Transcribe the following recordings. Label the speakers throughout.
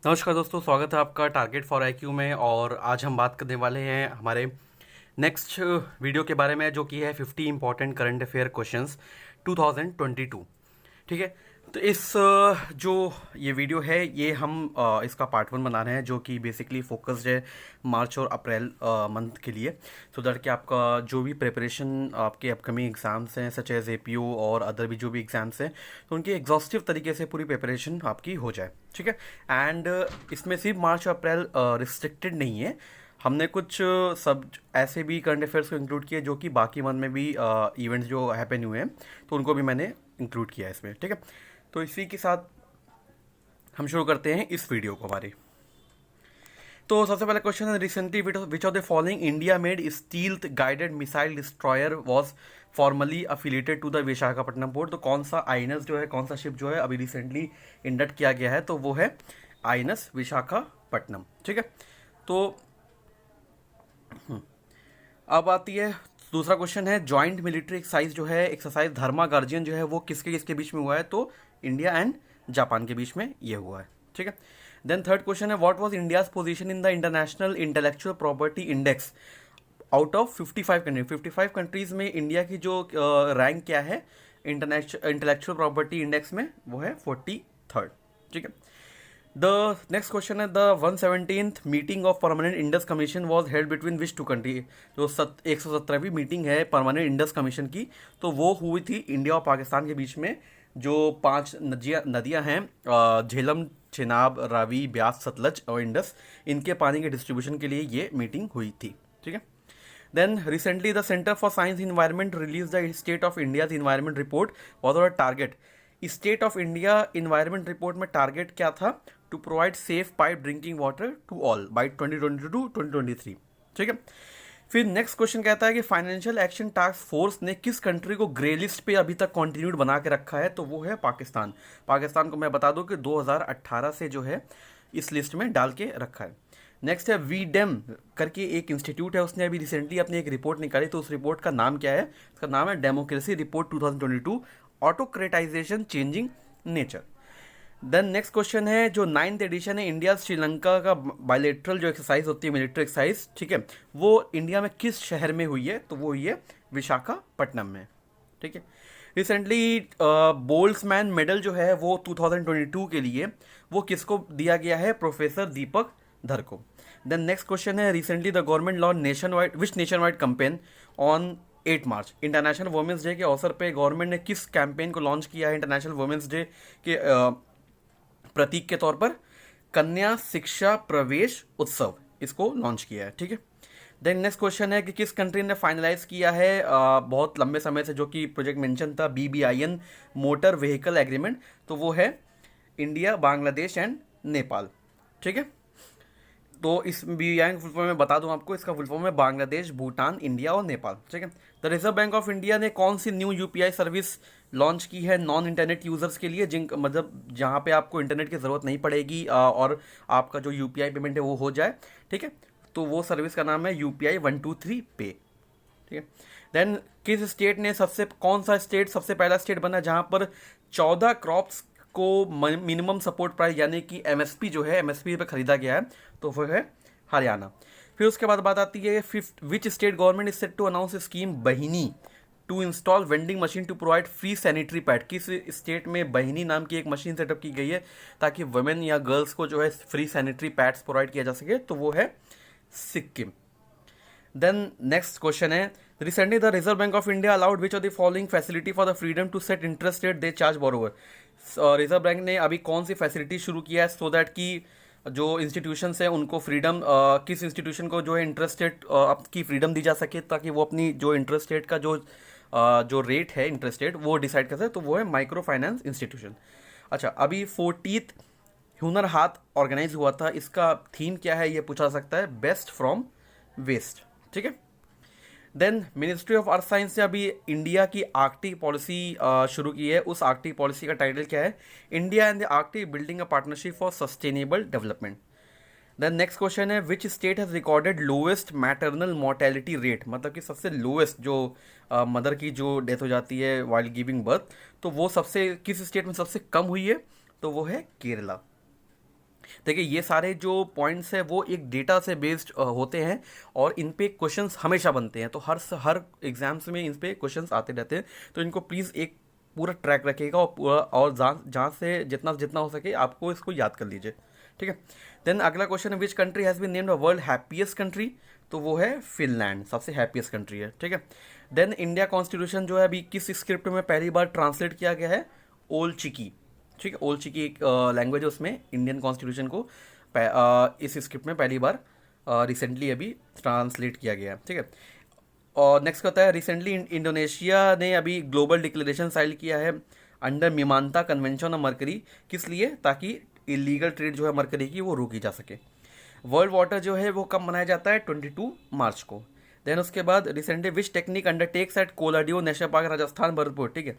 Speaker 1: नमस्कार दोस्तों, स्वागत है आपका टारगेट फॉर आईक्यू में। और आज हम बात करने वाले हैं हमारे नेक्स्ट वीडियो के बारे में, जो कि है 50 इंपॉर्टेंट करंट अफेयर क्वेश्चंस 2022। ठीक है, तो इस जो ये वीडियो है ये हम इसका पार्ट 1 बना रहे हैं, जो कि बेसिकली फोकस्ड है मार्च और अप्रैल मंथ के लिए, सो दैट कि आपका जो भी प्रिपरेशन आपके अपकमिंग एग्ज़ाम्स हैं सच एज एपीओ और अदर भी जो भी एग्ज़ाम्स हैं, तो उनकी एग्जॉस्टिव तरीके से पूरी प्रिपरेशन आपकी हो जाए। ठीक है, एंड इसमें सिर्फ मार्च और अप्रैल रिस्ट्रिक्टेड नहीं है, हमने कुछ सब ऐसे भी करंट अफेयर्स को इंक्लूड किए जो कि बाकी मंथ में भी इवेंट्स जो हैपन हुए हैं, तो उनको भी मैंने इंक्लूड किया है इसमें। ठीक है, तो इसी के साथ हम शुरू करते हैं इस वीडियो को हमारी। तो सबसे पहला क्वेश्चन है, recently which of the following India made stealth guided missile destroyer was formally affiliated to the Visakhapatnam port. तो कौन सा आईएनएस जो है, कौन सा शिप जो है अभी रिसेंटली इंडक्ट किया गया है, तो वो है आईएनएस विशाखापट्टनम। ठीक है, तो अब आती है दूसरा क्वेश्चन है, जॉइंट मिलिट्री एक्सरसाइज जो है, एक्सरसाइज धर्मा गार्जियन जो है, वो किसके किसके बीच में हुआ है, तो इंडिया एंड जापान के बीच में ये हुआ है। ठीक है, देन थर्ड क्वेश्चन है, what was India's position in the international intellectual property index out of 55 country. 55 countries में इंडिया की जो रैंक क्या है इंटेलेक्चुअल प्रॉपर्टी इंडेक्स में, वो है 43rd। ठीक है, द नेक्स्ट क्वेश्चन है, the 117th meeting of permanent Indus commission was held between which two country. जो 117वीं मीटिंग है परमानेंट इंडस कमीशन की, तो वो हुई थी इंडिया और पाकिस्तान के बीच में। जो 5 नदियां हैं, झेलम, चेनाब, रावी, ब्यास, सतलज और इंडस, इनके पानी के डिस्ट्रीब्यूशन के लिए ये मीटिंग हुई थी। ठीक है, then recently the centre for science environment release the state of India environment report. What are target? State of India environment report में टारगेट क्या था? To provide safe pipe drinking water to all by 2022-2023। ठीक है, फिर next question कहता है कि financial action task force ने किस कंट्री को ग्रे लिस्ट पे अभी तक कंटिन्यूड बना के रखा है, तो वो है पाकिस्तान। पाकिस्तान को मैं बता दूं कि 2018 से जो है इस लिस्ट में डाल के रखा है। नेक्स्ट है, वीडेम करके एक इंस्टीट्यूट है, उसने अभी रिसेंटली अपनी एक रिपोर्ट निकाली, तो उस रिपोर्ट का नाम क्या है? उसका नाम है democracy report 2022, autocratization changing nature. Then next question है, जो 9th एडिशन है इंडिया श्रीलंका का बायलेटरल जो एक्सरसाइज होती है, मिलिट्री एक्सरसाइज, ठीक है, वो इंडिया में किस शहर में हुई है, तो वो हुई है विशाखापट्टनम में। ठीक है, रिसेंटली बोल्ट्समैन मेडल जो है वो 2022 के लिए वो किसको दिया गया है? प्रोफेसर दीपक धर को। देन नेक्स्ट क्वेश्चन है, recently the government launch nation wide which nation wide campaign on 8 March. International women's day के अवसर पे गवर्नमेंट ने किस कैंपेन को लॉन्च किया है? इंटरनेशनल वुमेंस डे के प्रतीक के तौर पर कन्या शिक्षा प्रवेश उत्सव इसको लॉन्च किया है। ठीक है, देन नेक्स्ट क्वेश्चन है कि किस कंट्री ने फाइनलाइज किया है बहुत लंबे समय से जो कि प्रोजेक्ट मेंशन था, BBIN मोटर व्हीकल एग्रीमेंट, तो वो है इंडिया, बांग्लादेश एंड नेपाल। ठीक है, तो इस BBIN का फुल फॉर्म मैं बता दूं आपको, इसका फुल फॉर्म है बांग्लादेश, भूटान, इंडिया और नेपाल। ठीक है, the Reserve Bank of India ने कौन सी न्यू UPI सर्विस लॉन्च की है नॉन इंटरनेट यूजर्स के लिए, जिन मतलब जहां पे आपको इंटरनेट की जरूरत नहीं पड़ेगी और आपका जो UPI पेमेंट है वो हो जाए। ठीक है, तो वो सर्विस का नाम है UPI 123 पे। ठीक है, देन किस स्टेट ने कौन सा स्टेट सबसे पहला स्टेट बना जहां पर 14 क्रॉप्स को मिनिमम सपोर्ट प्राइस यानी कि MSP जो है MSP पे खरीदा गया है, तो वो है हरियाणा। फिर उसके बाद बात आती है, which state government is set to announce scheme Bahini to install vending machine to provide free sanitary pad. किस स्टेट में बहिनी नाम की एक मशीन सेटअप की गई है ताकि वुमेन या गर्ल्स को जो है फ्री सैनिटरी पैड्स प्रोवाइड किया जा सके, तो वो है सिक्किम। देन नेक्स्ट क्वेश्चन है, recently the Reserve Bank of India allowed which of the following facility for the freedom to set interest rate they charge borrower. Reserve Bank ने अभी कौन सी फैसिलिटी शुरू किया है सो दैट कि जो इंस्टीट्यूशंस हैं उनको फ्रीडम, किस इंस्टीट्यूशन को जो है इंटरेस्ट रेट की फ्रीडम दी जा सके ताकि वो अपनी जो इंटरेस्ट रेट का जो रेट है इंटरेस्ट रेट वो डिसाइड कर सके, तो वो है माइक्रो फाइनेंस इंस्टीट्यूशन। अच्छा, अभी 40th हुनर हाथ ऑर्गेनाइज हुआ था, इसका थीम क्या है ये पूछा सकता है, बेस्ट फ्रॉम वेस्ट। ठीक है, then Ministry of Earth Science ने अभी इंडिया की आर्कटिक पॉलिसी शुरू की है, उस आर्कटिक पॉलिसी का टाइटल क्या है? India and the Arctic building a partnership for sustainable development. Then next question है, which state has recorded lowest maternal mortality rate, मतलब कि सबसे लोएस्ट जो मदर की जो डेथ हो जाती है वाइल गिविंग बर्थ, तो वो सबसे किस स्टेट में सबसे कम हुई है, तो वो है केरला। देखिए ये सारे जो पॉइंट्स है वो एक डेटा से बेस्ड होते हैं और इन पे क्वेश्चंस हमेशा बनते हैं, तो हर एग्जाम्स में इन पे क्वेश्चंस आते रहते हैं। तो इनको प्लीज़ एक पूरा ट्रैक रखिएगा और पूरा और जहाँ से जितना जितना हो सके आपको इसको याद कर लीजिए, ठीक है। देन अगला क्वेश्चन है, which country has been named world happiest country, तो वो है फिनलैंड, सबसे हैप्पीएस्ट कंट्री है, ठीक है। देन इंडिया कॉन्स्टिट्यूशन जो है अभी किस स्क्रिप्ट में पहली बार ट्रांसलेट किया गया है, ओल्ड चिकी, ठीक है। ओल्ड चिकी एक लैंग्वेज है, उसमें इंडियन कॉन्स्टिट्यूशन को इस स्क्रिप्ट में पहली बार रिसेंटली अभी ट्रांसलेट किया गया है, ठीक है। और नेक्स्ट होता है, रिसेंटली इंडोनेशिया ने अभी ग्लोबल डिक्लेरेशन साइन किया है अंडर मिमांता कन्वेंशन ऑफ मरकरी, किस लिए, ताकि इलीगल ट्रेड जो है मरकरी की वो रोकी जा सके। वर्ल्ड वाटर जो है वो कब मनाया जाता है, 22 मार्च को। देन उसके बाद recently which technique undertakes at Keoladeo national park Rajasthan Bharatpur, ठीक है।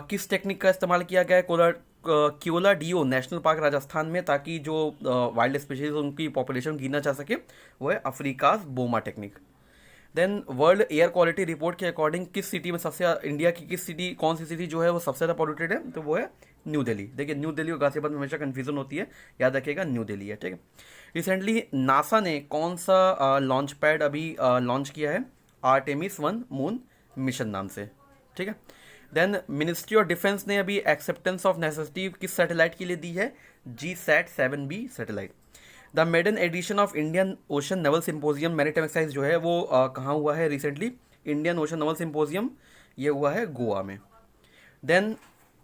Speaker 1: किस टेक्निक का इस्तेमाल किया गया है क्योलाडियो नेशनल पार्क राजस्थान में, ताकि जो वाइल्ड स्पीशीज उनकी पॉपुलेशन गिना जा सके, वो है Africa's boma technique. Then world air quality report के अकॉर्डिंग किस सिटी में सबसे, इंडिया की किस सिटी, कौन सी सिटी जो है वो सबसे ज़्यादा पॉल्यूटेड है, तो वो है न्यू दिल्ली। देखिए न्यू दिल्ली और गाजियाबाद में हमेशा कन्फ्यूजन होती है, याद रखिएगा न्यू दिल्ली है, ठीक है। रिसेंटली नासा ने कौन सा लॉन्च पैड अभी लॉन्च किया है, आर्टेमिस 1 मून मिशन नाम से, ठीक है। देन मिनिस्ट्री ऑफ डिफेंस ने अभी एक्सेप्टेंस ऑफ नेसेसिटी किस सैटेलाइट के लिए दी है, GSAT-7B satellite. The maiden edition of Indian Ocean naval symposium maritime exercise जो है वो कहाँ हुआ है recently, Indian Ocean naval symposium, ये हुआ है गोवा में। देन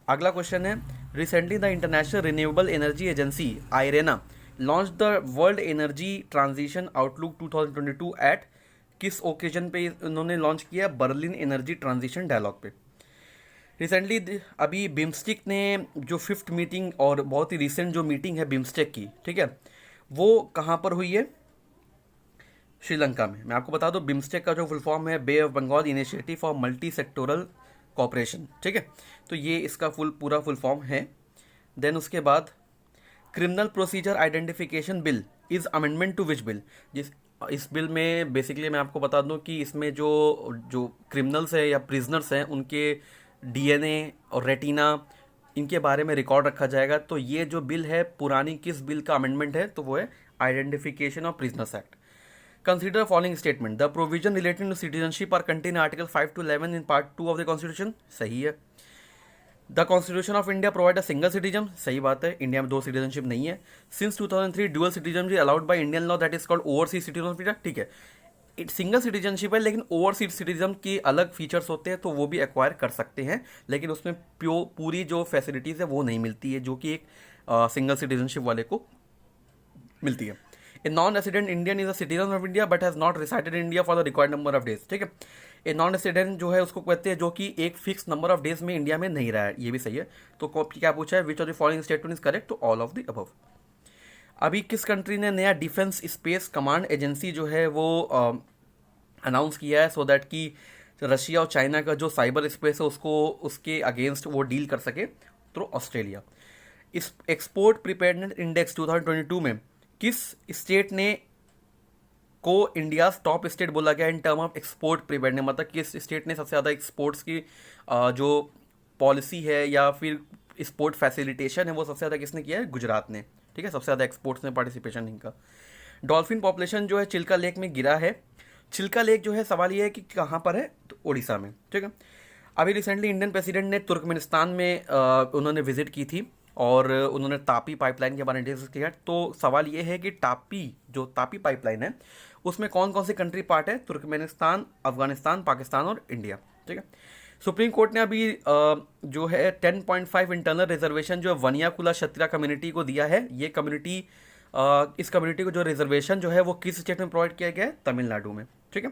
Speaker 1: अगला क्वेश्चन है, recently the international renewable energy agency IRENA launch the world energy transition outlook 2022 at, किस ओकेजन पे उन्होंने लॉन्च किया, बर्लिन एनर्जी ट्रांजिशन डायलॉग पे। रिसेंटली अभी बिम्स्टेक ने जो 5th मीटिंग और बहुत ही रिसेंट जो मीटिंग है बिम्स्टेक की, ठीक है, वो कहाँ पर हुई है, श्रीलंका में। मैं आपको बता दूं बिम्स्टेक का जो फुल फॉर्म है bay of Bengal initiative for multi sectoral cooperation, ठीक है, तो ये इसका पूरा फुल फॉर्म है। देन उसके बाद criminal procedure identification bill is amendment to which bill, इस बिल में बेसिकली मैं आपको बता दूं कि इसमें जो जो क्रिमिनल्स है या प्रिजनर्स हैं उनके DNA और रेटिना इनके बारे में रिकॉर्ड रखा जाएगा। तो ये जो बिल है पुरानी किस बिल का अमेंडमेंट है, तो वो है identification of prisoners act. Consider following statement, the provision relating to citizenship are contain article 5 to 11 in part 2 of the constitution, सही है। The constitution of India provide a single citizen, सही बात है, इंडिया में 2 सिटीजनशिप नहीं है। Since 2003 dual citizenship allowed by Indian law that is called overseas citizenship, ठीक है, सिंगल सिटीजनशिप है लेकिन ओवरसीज सिटीजन की अलग फीचर्स होते हैं, तो वो भी एक्वायर कर सकते हैं, लेकिन उसमें पूरी जो फैसिलिटीज़ है वो नहीं मिलती है जो कि एक सिंगल सिटीजनशिप वाले को मिलती है। A non resident Indian is a citizen of India but has not resided in India for the required number of days, ठीक है। ए नॉन रेसिडेंट जो है उसको कहते हैं जो कि एक फिक्स नंबर ऑफ डेज में इंडिया में नहीं रहा है, ये भी सही है। तो क्या पूछा है, विच of the following statement is correct, तो ऑल ऑफ द अबव। अभी किस कंट्री ने नया डिफेंस स्पेस कमांड एजेंसी जो है वो अनाउंस किया है, सो दैट कि रशिया और चाइना का जो साइबर स्पेस है उसको उसके अगेंस्ट वो डील कर सके, तो ऑस्ट्रेलिया। इस एक्सपोर्ट प्रिपेयर्डनेस इंडेक्स 2022 में किस स्टेट ने को इंडिया टॉप स्टेट बोला गया in term of export preparedness, मतलब किस स्टेट ने सबसे ज़्यादा एक्सपोर्ट्स की जो पॉलिसी है या फिर एक्सपोर्ट फैसिलिटेशन है वो सबसे ज़्यादा किसने किया है, गुजरात ने, ठीक है, सबसे ज़्यादा एक्सपोर्ट्स में पार्टिसिपेशन इनका। डॉल्फिन पॉपुलेशन जो है चिल्का लेक में गिरा है, चिल्का लेक जो है सवाल ये है कि कहाँ पर है, तो उड़ीसा में, ठीक है। अभी रिसेंटली इंडियन प्रेसिडेंट ने तुर्कमेनिस्तान में उन्होंने विजिट की थी और उन्होंने तापी पाइपलाइन के बारे में डिस्कस किया। तो सवाल ये है कि तापी पाइपलाइन है उसमें कौन कौन सी कंट्री पार्ट है, तुर्कमेनिस्तान, अफगानिस्तान, पाकिस्तान और इंडिया, ठीक है। सुप्रीम कोर्ट ने अभी जो है 10.5 इंटरनल रिजर्वेशन जो वनियाकुला क्षत्रिय कम्युनिटी को दिया है। ये कम्युनिटी इस कम्युनिटी को जो रिजर्वेशन जो है वो किस स्टेट में प्रोवाइड किया गया है, तमिलनाडु में, ठीक है।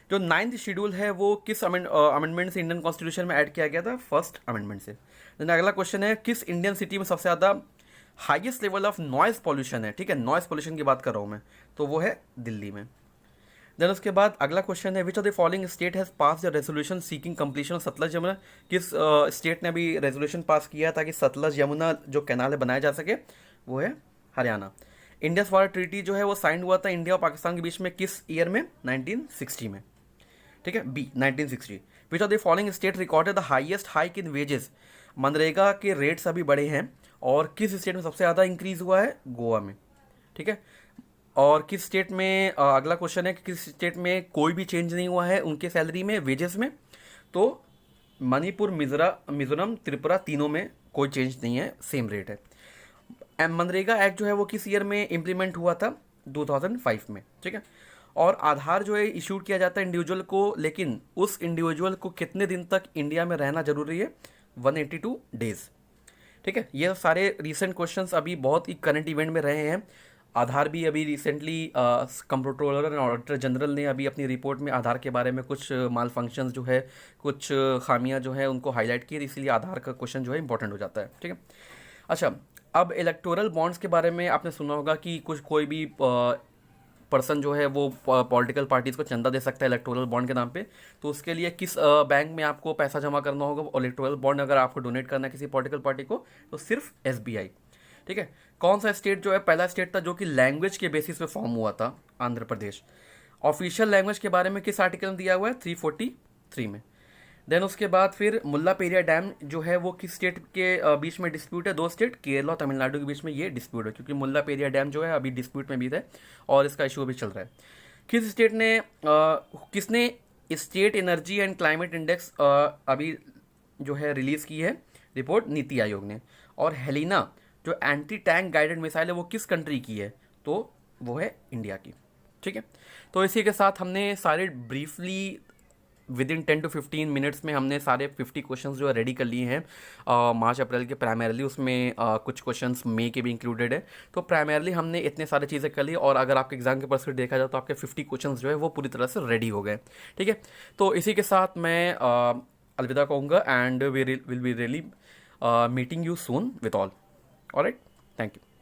Speaker 1: जो 9th शेड्यूल है वो किस अमेंडमेंट से इंडियन कॉन्स्टिट्यूशन में ऐड किया गया था, 1st अमेंडमेंट से। देन अगला क्वेश्चन है, किस इंडियन सिटी में सबसे ज़्यादा highest level of noise pollution है, ठीक है, नॉइज पॉल्यूशन की बात कर रहा हूँ मैं, तो वो है दिल्ली में। देन उसके बाद अगला क्वेश्चन है, विच of the following state has pass the resolution seeking completion of Sutlej Yamuna, किस स्टेट ने अभी रेजोल्यूशन पास किया ताकि सतलज यमुना जो कैनाल है बनाया जा सके, वो है हरियाणा। इंडियस वाटर ट्रीटी जो है वो साइन हुआ था इंडिया और पाकिस्तान के बीच में किस ईयर में, 1960 में, ठीक है, B 1960। Which of the following state recorded the highest hike in wages, MNREGA के रेट्स अभी बढ़े हैं और किस स्टेट में सबसे ज़्यादा इंक्रीज हुआ है? गोवा में। ठीक है। और किस स्टेट में अगला क्वेश्चन है कि किस स्टेट में कोई भी चेंज नहीं हुआ है उनके सैलरी में, वेजेस में? तो मणिपुर, मिजोरम, त्रिपुरा, तीनों में कोई चेंज नहीं है, सेम रेट है। मनरेगा एक्ट जो है वो किस ईयर में इम्प्लीमेंट हुआ था? 2005 में। ठीक है। और आधार जो है इशूड किया जाता है इंडिविजुअल को, लेकिन उस इंडिविजुअल को कितने दिन तक इंडिया में रहना जरूरी है? 182 डेज। ठीक है। ये सारे रिसेंट क्वेश्चंस अभी बहुत ही करंट इवेंट में रहे हैं। आधार भी अभी recently comptroller and auditor general ने अभी अपनी रिपोर्ट में आधार के बारे में कुछ माल फंक्शंस जो है, कुछ खामियां जो है उनको हाईलाइट की, इसलिए आधार का क्वेश्चन जो है इंपॉर्टेंट हो जाता है। ठीक है। अच्छा, अब इलेक्टोरल बॉन्ड्स के बारे में आपने सुना होगा कि कुछ कोई भी पर्सन जो है वो पॉलिटिकल पार्टीज को चंदा दे सकता है इलेक्टोरल बॉन्ड के नाम पे। तो उसके लिए किस बैंक में आपको पैसा जमा करना होगा इलेक्टोरल बॉन्ड अगर आपको डोनेट करना है किसी पॉलिटिकल पार्टी को? तो सिर्फ SBI। ठीक है। कौन सा स्टेट जो है पहला स्टेट था जो कि लैंग्वेज के बेसिस पे फॉर्म हुआ था? आंध्र प्रदेश। ऑफिशियल लैंग्वेज के बारे में किस आर्टिकल में दिया हुआ है? 343 में। देन उसके बाद फिर मुल्ला पेरिया डैम जो है वो किस स्टेट के बीच में डिस्प्यूट है? दो स्टेट, केरला और तमिलनाडु के बीच में ये डिस्प्यूट है, क्योंकि मुल्ला पेरिया डैम जो है अभी डिस्प्यूट में भी है और इसका इशू अभी चल रहा है। किस स्टेट ने किसने state energy and climate index अभी जो है रिलीज की है रिपोर्ट? नीति आयोग ने। और हेलिना जो एंटी टैंक गाइडेड मिसाइल है वो किस कंट्री की है? तो वो है इंडिया की। ठीक है। तो इसी के साथ हमने सारे briefly with in 10 to 15 minutes में हमने सारे 50 क्वेश्चंस जो है रेडी कर लिए हैं मार्च अप्रैल के प्राइमरली। उसमें कुछ क्वेश्चंस मई के भी इंक्लूडेड है। तो प्राइमरली हमने इतने सारी चीज़ें कर ली, और अगर आपके एग्जाम के परस्पेक्टिव देखा जाए तो आपके 50 क्वेश्चंस जो है वो पूरी तरह से रेडी हो गए। ठीक है। तो इसी के साथ मैं अलविदा कहूँगा, and will be really meeting you soon with all right. Thank you.